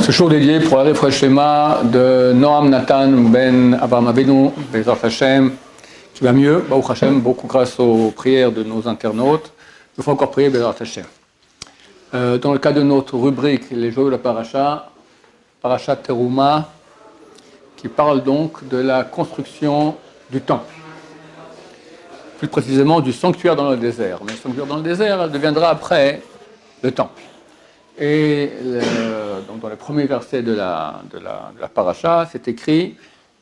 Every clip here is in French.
Ce jour dédié pour la refresh Shema de Noam Nathan Ben Avraham Avinu, Bezrat Hashem, qui va mieux, Baruch Hashem, beaucoup grâce aux prières de nos internautes. Il faut encore prier Bezrat Hashem. Dans le cas de notre rubrique, les jours de la Paracha, Paracha Teruma, qui parle donc de la construction du temple. Plus précisément du sanctuaire dans le désert. Mais le sanctuaire dans le désert deviendra après le temple. Et donc dans le premier verset de la paracha, c'est écrit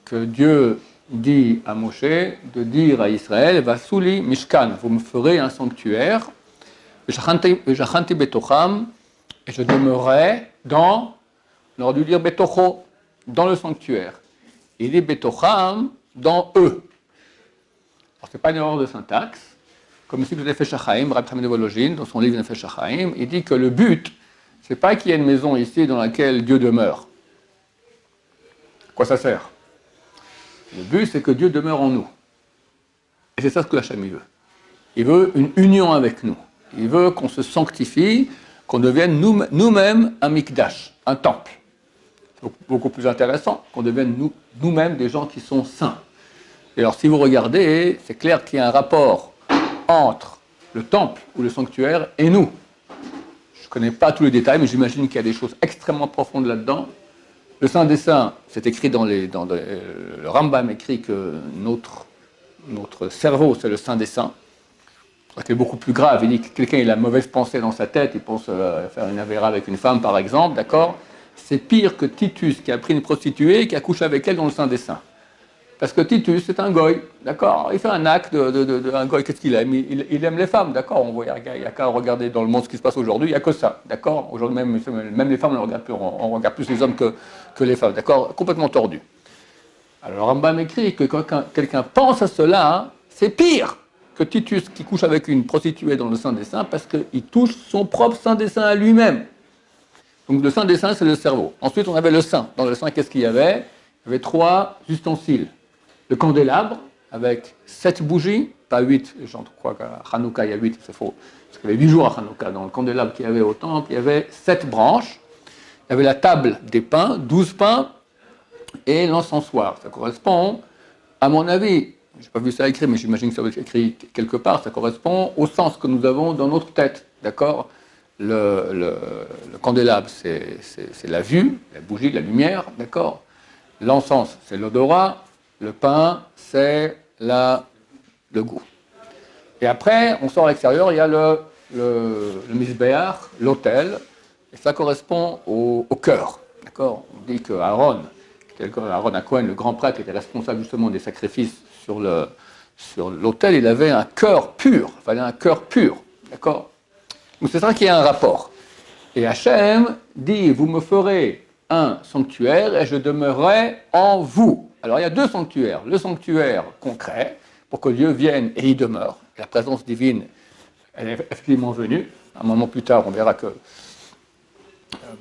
que Dieu dit à Moshe de dire à Israël, Vasuli Mishkan, vous me ferez un sanctuaire, V'shachanti betocham, et je demeurerai dans, on aurait dû dire betocho, dans le sanctuaire. Il dit betocham, dans eux. Alors c'est pas une erreur de syntaxe, comme ici le Nefesh HaChaim, Rabbi Chaim de Volojine, dans son livre Nefesh HaChaim, il dit que le but, c'est pas qu'il y ait une maison ici dans laquelle Dieu demeure. À quoi ça sert? Le but, c'est que Dieu demeure en nous. Et c'est ça ce que Hachem veut. Il veut une union avec nous. Il veut qu'on se sanctifie, qu'on devienne nous-mêmes un mikdash, un temple. C'est beaucoup plus intéressant, qu'on devienne nous-mêmes des gens qui sont saints. Et alors, si vous regardez, c'est clair qu'il y a un rapport entre le temple ou le sanctuaire et nous. Je ne connais pas tous les détails, mais j'imagine qu'il y a des choses extrêmement profondes là-dedans. Le Saint des Saints, c'est écrit le Rambam écrit que notre cerveau, c'est le Saint des Saints. C'est beaucoup plus grave. Il dit que quelqu'un a la mauvaise pensée dans sa tête, il pense faire une avéra avec une femme, par exemple, d'accord? C'est pire que Titus, qui a pris une prostituée et qui a couché avec elle dans le Saint des Saints. Parce que Titus, c'est un goy, d'accord? Il fait un acte un goy, qu'est-ce qu'il aime? Il aime les femmes, d'accord? Il n'y a qu'à regarder dans le monde ce qui se passe aujourd'hui, il n'y a que ça, d'accord? Aujourd'hui, même les femmes, on regarde plus les hommes que les femmes, d'accord? Complètement tordu. Alors Rambam écrit que quand quelqu'un pense à cela, hein, c'est pire que Titus qui couche avec une prostituée dans le Saint des Saints parce qu'il touche son propre Saint des Saints à lui-même. Donc le Saint des Saints, c'est le cerveau. Ensuite, on avait le Saint. Dans le Saint, qu'est-ce qu'il y avait? Il y avait 3 ustensiles. Le candélabre, avec 7 bougies, pas 8, je crois qu'à Hanouka, il y a 8, c'est faux. Parce qu'il y avait 8 jours à Hanouka. Dans le candélabre qu'il y avait au temple, il y avait 7 branches. Il y avait la table des pains, 12 pains, et l'encensoir. Ça correspond, à mon avis, je n'ai pas vu ça écrit, mais j'imagine que ça va être écrit quelque part, ça correspond au sens que nous avons dans notre tête, d'accord? Le candélabre, c'est la vue, la bougie, la lumière, d'accord? L'encens, c'est l'odorat. Le pain, c'est le goût. Et après, on sort à l'extérieur, il y a le misbéach, l'autel, et ça correspond au cœur. D'accord? On dit qu'Aaron, Aaron Cohen, le grand prêtre, qui était responsable justement des sacrifices sur l'autel, il avait un cœur pur. Il fallait un cœur pur. D'accord? Donc c'est ça qui a un rapport. Et Hachem dit, vous me ferez un sanctuaire et je demeurerai en vous. Alors il y a 2 sanctuaires. Le sanctuaire concret, pour que Dieu vienne et y demeure. La présence divine, elle est effectivement venue. Un moment plus tard, on verra que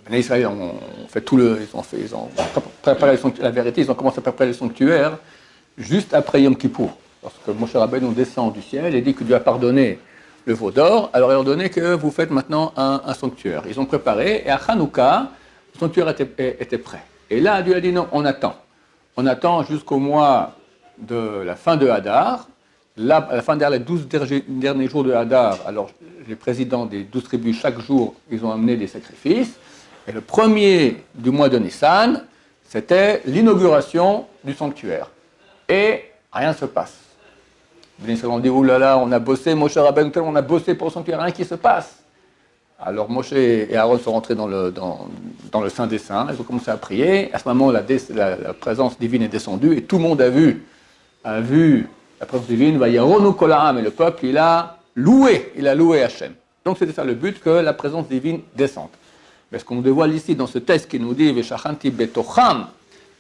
les Israéliens ont fait ils ont préparé la vérité, ils ont commencé à préparer le sanctuaire juste après Yom Kippour. Lorsque Moshe Rabbeinu descend du ciel et dit que Dieu a pardonné le veau d'or, alors il a ordonné que vous faites maintenant un sanctuaire. Ils ont préparé, et à Hanouka, le sanctuaire était prêt. Et là, Dieu a dit non, on attend. On attend jusqu'au mois de la fin de Hadar. Là, à la fin les 12 derniers jours de Hadar, alors les présidents des 12 tribus, chaque jour, ils ont amené des sacrifices. Et le premier du mois de Nissan, c'était l'inauguration du sanctuaire. Et rien ne se passe. Les Israéliens ont dit, oh là là, on a bossé, Moshe Rabbeinu, on a bossé pour le sanctuaire, rien qui se passe. Alors Moshe et Aaron sont rentrés dans le Saint des Saints, ils ont commencé à prier. À ce moment, la présence divine est descendue et tout le monde a vu la présence divine. Vayaronu kol ha'am, et le peuple, il a loué Hachem. Donc c'était ça le but, que la présence divine descende. Mais ce qu'on dévoile ici dans ce texte qui nous dit V'shachanti betocham,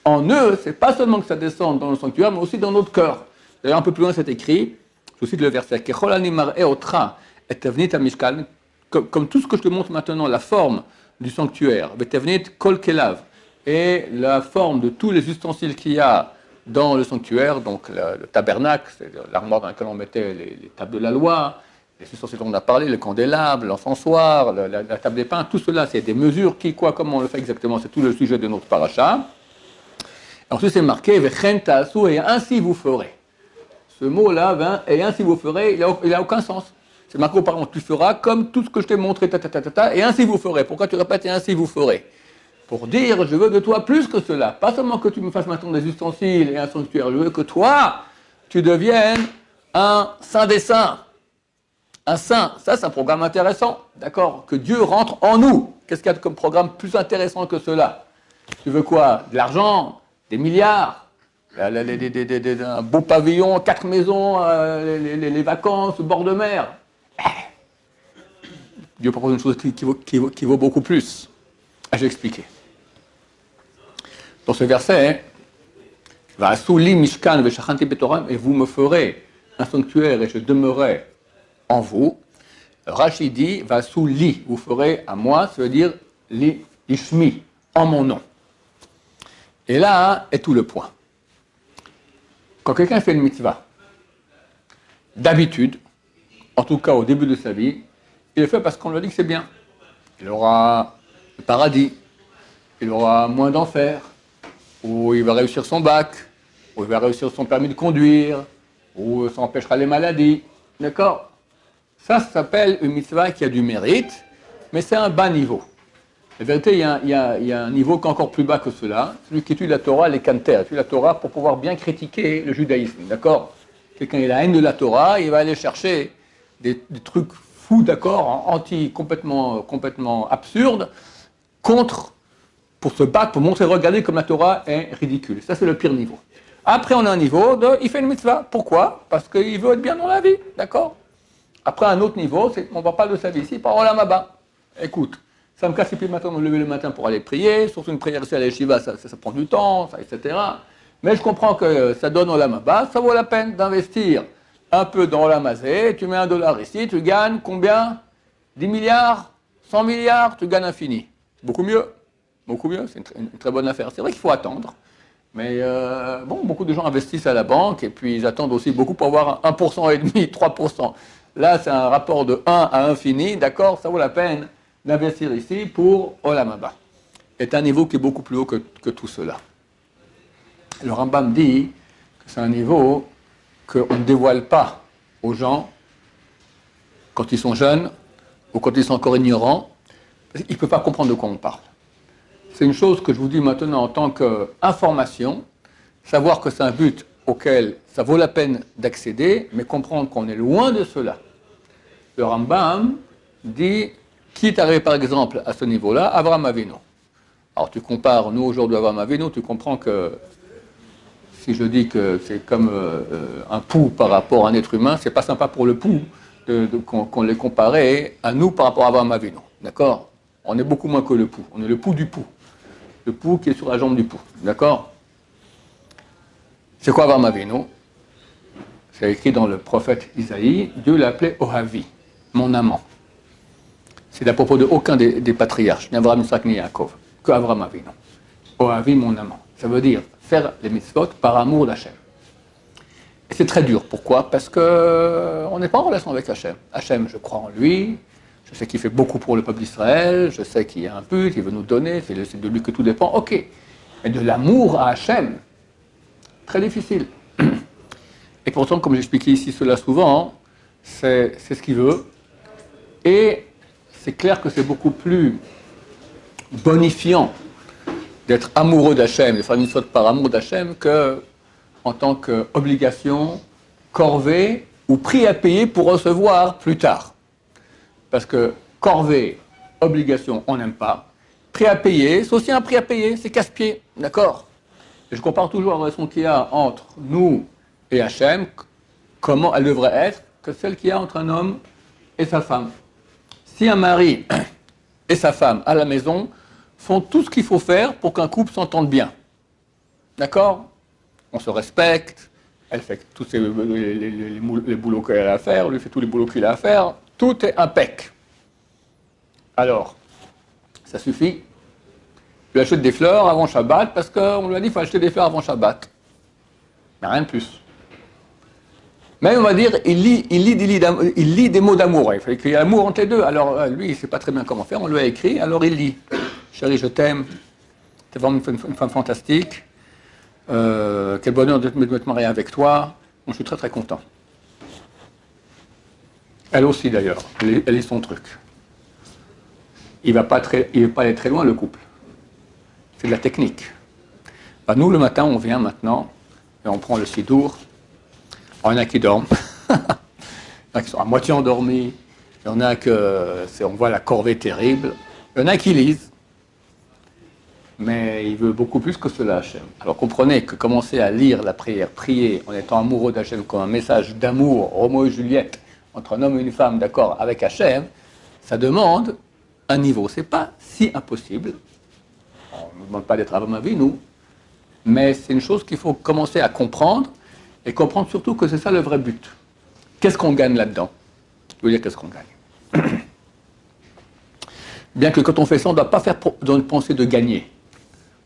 en eux, c'est pas seulement que ça descende dans le sanctuaire, mais aussi dans notre cœur. D'ailleurs, un peu plus loin, c'est écrit, je cite le verset, Kechol ani mar'eh otra et tevnit hamishkan, comme tout ce que je te montre maintenant, la forme du sanctuaire, Vetevnit kol kelav, et la forme de tous les ustensiles qu'il y a dans le sanctuaire, donc le tabernacle, c'est l'armoire dans laquelle on mettait les tables de la loi, les ustensiles dont on a parlé, le candélabre, l'encensoir, la table des pains, tout cela, c'est des mesures, qui, quoi, comment on le fait exactement, c'est tout le sujet de notre paracha. Ensuite, c'est marqué, Vechen ta'asu, et ainsi vous ferez. Ce mot-là, et ainsi vous ferez, il n'a aucun sens. C'est marqué auparavant, tu feras comme tout ce que je t'ai montré, et ainsi vous ferez. Pourquoi tu répètes, et ainsi vous ferez? Pour dire, je veux de toi plus que cela. Pas seulement que tu me fasses maintenant des ustensiles et un sanctuaire, je veux que toi, tu deviennes un saint des saints. Un saint, ça c'est un programme intéressant, d'accord? Que Dieu rentre en nous. Qu'est-ce qu'il y a comme programme plus intéressant que cela? Tu veux quoi? De l'argent? Des milliards? Un beau pavillon, 4 maisons, les vacances au bord de mer? Dieu propose une chose qui vaut beaucoup plus. Je vais expliquer. Dans ce verset, et vous me ferez un sanctuaire et je demeurerai en vous. Rashi dit, li, vous ferez à moi, ça veut dire l'ishmi, en mon nom. Et là est tout le point. Quand quelqu'un fait une mitzvah, d'habitude, en tout cas au début de sa vie, il le fait parce qu'on lui a dit que c'est bien. Il aura le paradis, il aura moins d'enfer, ou il va réussir son bac, ou il va réussir son permis de conduire, ou ça empêchera les maladies. D'accord? Ça s'appelle une mitzvah qui a du mérite, mais c'est un bas niveau. En vérité, il y a un niveau qui est encore plus bas que cela. Celui qui étudie la Torah, les canter, étudie la Torah pour pouvoir bien critiquer le judaïsme. D'accord? Quelqu'un qui a la haine de la Torah, il va aller chercher des trucs fous, d'accord, complètement absurdes, pour se battre, pour montrer, regardez comme la Torah est ridicule. Ça, c'est le pire niveau. Après, on a un niveau il fait une mitzvah. Pourquoi? Parce qu'il veut être bien dans la vie, d'accord? Après, un autre niveau, on ne va pas de sa vie ici, par Olam Haba. Écoute, ça me casse les pieds le matin de me lever le matin pour aller prier, surtout une prière ici à l'Eshiva, ça prend du temps, etc. Mais je comprends que ça donne Olam Haba, ça vaut la peine d'investir un peu dans Olam Hazé, tu mets $1 ici, tu gagnes combien? 10 milliards? 100 milliards? Tu gagnes infini. Beaucoup mieux, c'est une très bonne affaire. C'est vrai qu'il faut attendre, mais beaucoup de gens investissent à la banque et puis ils attendent aussi beaucoup pour avoir 1,5%, 3%. Là, c'est un rapport de 1 à infini, d'accord? Ça vaut la peine d'investir ici pour Olam Haba. C'est un niveau qui est beaucoup plus haut que tout cela. Le Rambam dit que c'est un niveau qu'on ne dévoile pas aux gens quand ils sont jeunes ou quand ils sont encore ignorants, parce qu'ils ne peuvent pas comprendre de quoi on parle. C'est une chose que je vous dis maintenant en tant qu'information, savoir que c'est un but auquel ça vaut la peine d'accéder, mais comprendre qu'on est loin de cela. Le Rambam dit, qui est arrivé par exemple à ce niveau-là? Avraham Avinu. Alors tu compares, nous aujourd'hui Avraham Avinu, tu comprends que si je dis que c'est comme un pouls par rapport à un être humain, c'est pas sympa pour le pouls qu'on les comparait à nous par rapport à Avraham Avinu. D'accord? On est beaucoup moins que le pouls. On est le pouls du pouls. Le pouls qui est sur la jambe du pouls. D'accord? C'est quoi Avraham Avinu? C'est écrit dans le prophète Isaïe, Dieu l'appelait Ohavi, mon amant. C'est à propos de aucun des patriarches, ni Avraham, Isaac, ni Yaakov, que Avraham Avinu. Ohavi, mon amant. Ça veut dire faire les mitzvot par amour d'Hachem. Et c'est très dur. Pourquoi? Parce qu'on n'est pas en relation avec Hachem. Hachem, je crois en lui, je sais qu'il fait beaucoup pour le peuple d'Israël, je sais qu'il y a un but, il veut nous donner, c'est de lui que tout dépend, ok. Mais de l'amour à Hachem, très difficile. Et pourtant, comme j'expliquais ici cela souvent, c'est ce qu'il veut. Et c'est clair que c'est beaucoup plus bonifiant d'être amoureux d'Hachem, de faire une mitzvot par amour d'Hachem, qu'en tant qu'obligation, corvée ou prix à payer pour recevoir plus tard. Parce que corvée, obligation, on n'aime pas. Prix à payer, c'est aussi un prix à payer, c'est casse-pied, d'accord? Et je compare toujours la relation qu'il y a entre nous et Hachem, comment elle devrait être, que celle qu'il y a entre un homme et sa femme. Si un mari et sa femme à la maison font tout ce qu'il faut faire pour qu'un couple s'entende bien, d'accord? On se respecte, elle fait tous les boulots qu'elle a à faire, lui fait tous les boulots qu'il a à faire, tout est impec. Alors, ça suffit. Il lui achète des fleurs avant Shabbat parce qu'on lui a dit qu'il faut acheter des fleurs avant Shabbat. Mais rien de plus. Mais on va dire, il lit des mots d'amour. Il fallait qu'il y ait l'amour entre les deux. Alors lui, il ne sait pas très bien comment faire. On lui a écrit, alors il lit. Chérie, je t'aime. Tu es vraiment une femme fantastique. Quel bonheur de te marier avec toi. Bon, je suis très très content. Elle aussi d'ailleurs. Elle est son truc. Il ne va pas aller très loin le couple. C'est de la technique. Ben, nous, le matin, on vient maintenant et on prend le sidour. Il y en a qui dorment, il y en a qui sont à moitié endormis, il y en a que on voit la corvée terrible, il y en a qui lisent, mais il veut beaucoup plus que cela, Hachem. Alors comprenez que commencer à lire la prière, prier en étant amoureux d'Hachem comme un message d'amour, Roméo et Juliette, entre un homme et une femme, d'accord, avec Hachem, ça demande un niveau. C'est pas si impossible. On ne nous demande pas d'être Avraham Avinu, mais c'est une chose qu'il faut commencer à comprendre. Et comprendre surtout que c'est ça le vrai but. Qu'est-ce qu'on gagne là-dedans? Je veux dire, qu'est-ce qu'on gagne? Bien que quand on fait ça, on ne doit pas faire dans une pensée de gagner.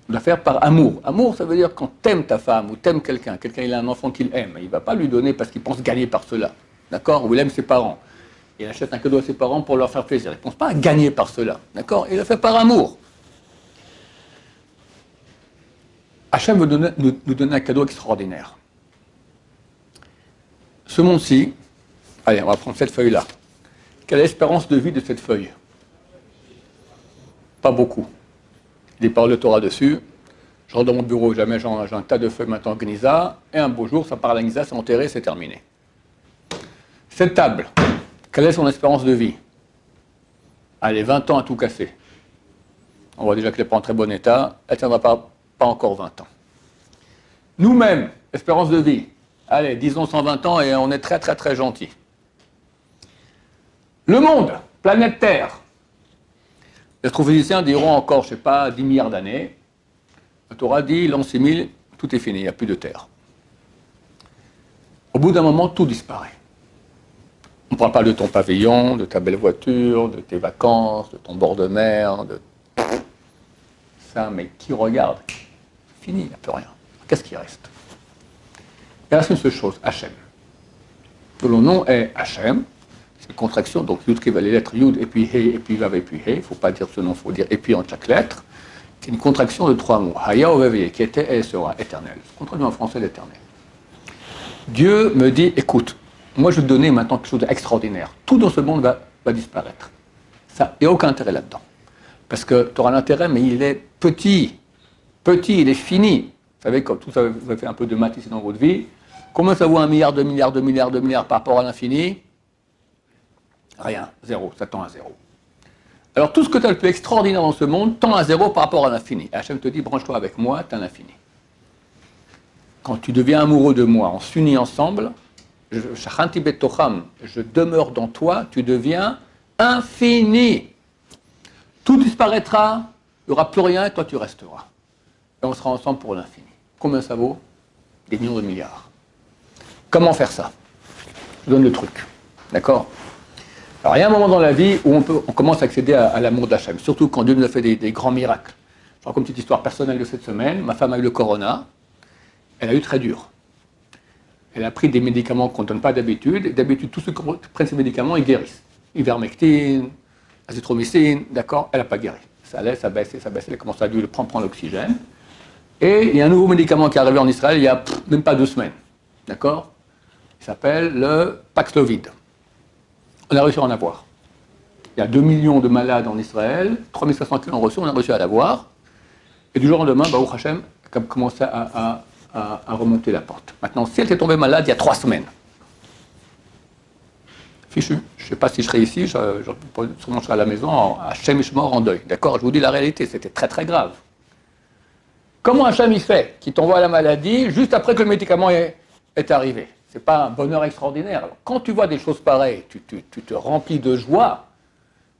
On doit faire par amour. Amour, ça veut dire quand tu aimes ta femme ou tu aimes quelqu'un, il a un enfant qu'il aime, il ne va pas lui donner parce qu'il pense gagner par cela. D'accord? Ou il aime ses parents. Il achète un cadeau à ses parents pour leur faire plaisir. Il ne pense pas à gagner par cela. D'accord? Il le fait par amour. Hachem veut nous donner un cadeau extraordinaire. Ce monde-ci, allez, on va prendre cette feuille-là. Quelle est l'espérance de vie de cette feuille? Pas beaucoup. Il parle le Torah dessus. Je rentre dans mon bureau, jamais j'ai un tas de feuilles maintenant Gnisa, et un beau jour, ça part à la Gnisa, c'est enterré, c'est terminé. Cette table, quelle est son espérance de vie? Elle est 20 ans à tout casser. On voit déjà qu'elle n'est pas en très bon état, elle ne tiendra pas encore 20 ans. Nous-mêmes, espérance de vie, allez, disons 120 ans et on est très très très gentil. Le monde, planète Terre. Les astrophysiciens diront encore, je ne sais pas, 10 milliards d'années. La Torah dit, l'an 6000, tout est fini, il n'y a plus de Terre. Au bout d'un moment, tout disparaît. On ne parle pas de ton pavillon, de ta belle voiture, de tes vacances, de ton bord de mer, de ça, mais qui regarde? Fini, il n'y a plus rien. Qu'est-ce qui reste? Il reste une seule chose, Hachem. Le nom est Hachem, c'est une contraction, donc Yud qui va les lettres Yud, et puis He, et puis Vav, et puis He. Il ne faut pas dire ce nom, il faut dire et puis en chaque lettre. C'est une contraction de 3 mots. Haya Oveveye, qui était et sera éternel. Contraction en français l'éternel. Dieu me dit, écoute, moi je vais te donner maintenant quelque chose d'extraordinaire. Tout dans ce monde va disparaître. Ça, il n'y a aucun intérêt là-dedans. Parce que tu auras l'intérêt, mais il est petit. Petit, il est fini. Vous savez, comme tout ça, vous avez fait un peu de maths ici dans votre vie. Combien ça vaut 1 milliard, 2 milliards, 2 milliards, 2 milliards par rapport à l'infini? Rien, zéro, ça tend à zéro. Alors tout ce que tu as le plus extraordinaire dans ce monde tend à zéro par rapport à l'infini. Et Hachem te dit, branche-toi avec moi, tu as l'infini. Quand tu deviens amoureux de moi, on s'unit ensemble, je demeure dans toi, tu deviens infini. Tout disparaîtra, il n'y aura plus rien et toi tu resteras. Et on sera ensemble pour l'infini. Combien ça vaut? Des millions de milliards. Comment faire ça? Je donne le truc. D'accord? Alors il y a un moment dans la vie où on commence à accéder à l'amour d'Hachem, surtout quand Dieu nous a fait des grands miracles. Je raconte une petite histoire personnelle de cette semaine. Ma femme a eu le corona. Elle a eu très dur. Elle a pris des médicaments qu'on ne donne pas d'habitude. Et d'habitude, tous ceux qui prennent ces médicaments, ils guérissent. Ivermectine, azithromycine, d'accord? Elle n'a pas guéri. Ça allait, ça baissait. Elle a commencé à dû prendre l'oxygène. Et il y a un nouveau médicament qui est arrivé en Israël il n'y a même pas 2 semaines. D'accord? Il s'appelle le Paxlovid. On a réussi à en avoir. Il y a 2 millions de malades en Israël, 3500 qui l'ont reçu, on a réussi à l'avoir. Et du jour au lendemain, Baruch Hashem a commencé à remonter la porte. Maintenant, si elle était tombée malade il y a 3 semaines, fichu. Je ne sais pas si je serais ici, sûrement je serais à la maison, Hachem est mort en deuil. D'accord? Je vous dis la réalité, c'était très très grave. Comment Hachem il fait? Qui t'envoie la maladie juste après que le médicament est arrivé. Ce n'est pas un bonheur extraordinaire. Alors, quand tu vois des choses pareilles, tu te remplis de joie.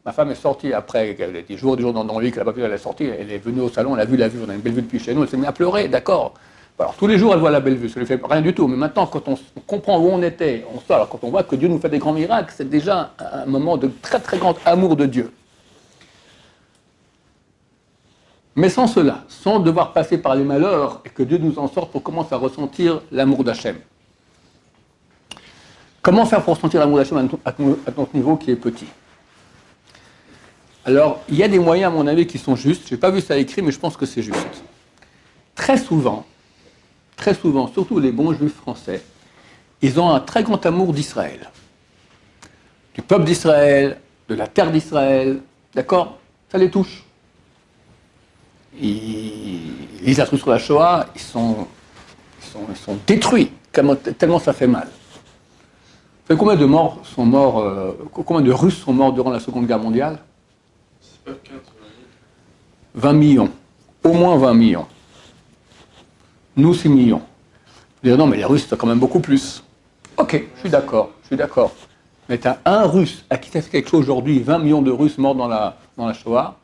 Ma femme est sortie après des jours dans le lit qu'elle n'a pas pu, elle est sortie, elle est venue au salon, elle a vu la vue, on a une belle vue depuis chez nous, elle s'est mise à pleurer, d'accord. Alors tous les jours elle voit la belle vue, ça ne lui fait rien du tout, mais maintenant quand on comprend où on était, on sort, alors quand on voit que Dieu nous fait des grands miracles, c'est déjà un moment de très très grand amour de Dieu. Mais sans cela, sans devoir passer par les malheurs et que Dieu nous en sorte pour commencer à ressentir l'amour d'Hachem. Comment faire pour sentir l'amour d'Hachem à notre niveau qui est petit? Alors, il y a des moyens, à mon avis, qui sont justes. Je n'ai pas vu ça écrit, mais je pense que c'est juste. Très souvent, surtout les bons juifs français, ils ont un très grand amour d'Israël. Du peuple d'Israël, de la terre d'Israël, d'accord? Ça les touche. Ils lisent la truc sur la Shoah, ils sont détruits, tellement ça fait mal. Combien de morts sont morts, combien de Russes sont morts durant la Seconde Guerre mondiale? 20 millions. Au moins 20 millions. Nous, 6 millions. Vous direz, non, mais les Russes, c'est quand même beaucoup plus. Ok, je suis d'accord. Mais tu as un Russe à qui ça fait quelque chose aujourd'hui, 20 millions de Russes morts dans la Shoah,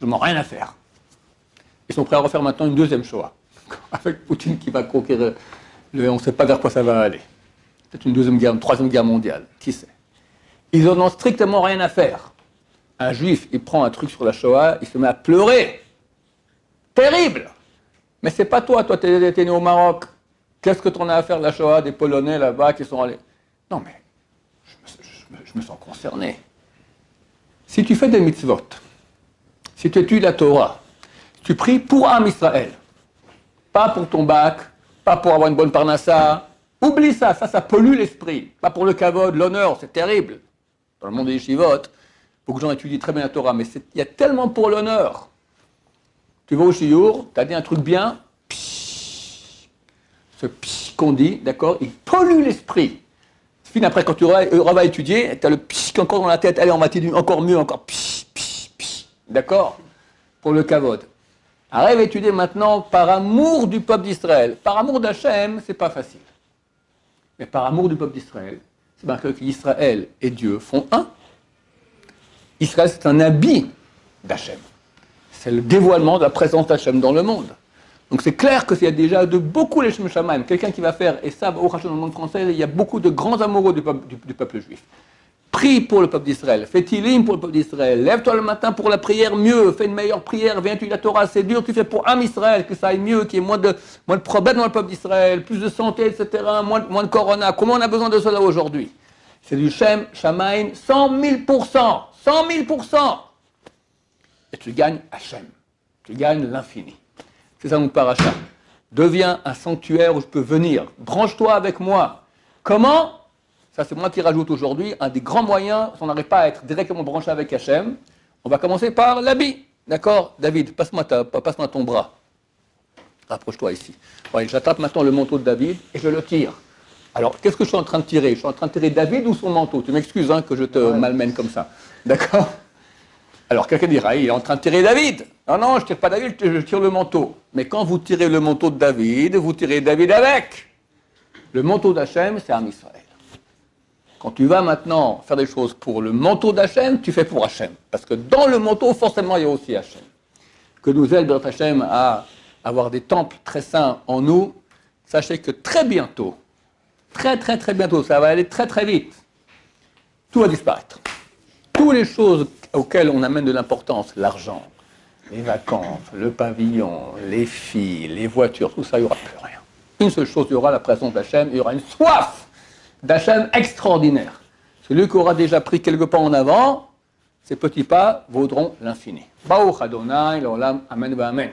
je n'en ai rien à faire. Ils sont prêts à refaire maintenant une deuxième Shoah. Avec Poutine qui va conquérir, on ne sait pas vers quoi ça va aller. Peut-être une troisième guerre mondiale, qui sait. Ils n'en ont strictement rien à faire. Un juif, il prend un truc sur la Shoah, il se met à pleurer. Terrible! Mais c'est pas toi tu es né au Maroc. Qu'est-ce que tu en as à faire de la Shoah, des Polonais là-bas qui sont allés... Non mais, je me sens concerné. Si tu fais des mitzvot, si tu étudies la Torah, tu pries pour Am Israël, pas pour ton bac, pas pour avoir une bonne parnassa, oublie ça pollue l'esprit. Pas pour le kavod, l'honneur, c'est terrible. Dans le monde des yeshivot, beaucoup de gens étudient très bien la Torah, mais il y a tellement pour l'honneur. Tu vas au shiur, tu as dit un truc bien, psh, ce psh qu'on dit, d'accord, il pollue l'esprit. Après, quand tu vas étudier, tu as le psh encore dans la tête, allez, on va t'étudier encore mieux, encore psh, psh, psh, d'accord, pour le kavod. Arrive à étudier maintenant par amour du peuple d'Israël. Par amour d'Hachem, c'est pas facile. Mais par amour du peuple d'Israël, c'est marqué qu'Israël et Dieu font un. Israël, c'est un habit d'Hachem. C'est le dévoilement de la présence d'Hachem dans le monde. Donc c'est clair qu'il y a déjà de beaucoup les Shem Shamaim. Quelqu'un qui va faire, et ça, au Hachem dans le monde français, il y a beaucoup de grands amoureux du peuple juif. Prie pour le peuple d'Israël, fais tilim pour le peuple d'Israël, lève-toi le matin pour la prière mieux, fais une meilleure prière, viens étudier la Torah, c'est dur, tu fais pour Am Israël, que ça aille mieux, qu'il y ait moins de problèmes dans le peuple d'Israël, plus de santé, etc., moins de corona. Comment on a besoin de cela aujourd'hui? C'est du Shem Shamaim 100 000%, 100 000%. Et tu gagnes Hachem, tu gagnes l'infini. C'est ça mon paracha. Deviens un sanctuaire où je peux venir. Branche-toi avec moi. Comment? Ça, c'est moi qui rajoute aujourd'hui. Un des grands moyens, si on n'arrive pas à être directement branché avec Hachem, on va commencer par l'habit. D'accord? David, passe-moi ton bras. Rapproche-toi ici. Ouais, j'attrape maintenant le manteau de David et je le tire. Alors, qu'est-ce que je suis en train de tirer? Je suis en train de tirer David ou son manteau? Tu m'excuses hein, que je te malmène comme ça. D'accord? Alors, quelqu'un dira, il est en train de tirer David. Non, non, je ne tire pas David, je tire le manteau. Mais quand vous tirez le manteau de David, vous tirez David avec. Le manteau d'Hachem, c'est Am Israël. Quand tu vas maintenant faire des choses pour le manteau d'Hachem, tu fais pour Hachem. Parce que dans le manteau, forcément, il y a aussi Hachem. Que nous aide Hachem à avoir des temples très saints en nous, sachez que très bientôt, très bientôt, ça va aller très vite, tout va disparaître. Toutes les choses auxquelles on amène de l'importance, l'argent, les vacances, le pavillon, les filles, les voitures, tout ça, il n'y aura plus rien. Une seule chose, il y aura la présence d'Hachem, il y aura une soif d'Hachem extraordinaire. Celui qui aura déjà pris quelques pas en avant, ces petits pas vaudront l'infini. Baruch Adonai, l'olam, amen, amen.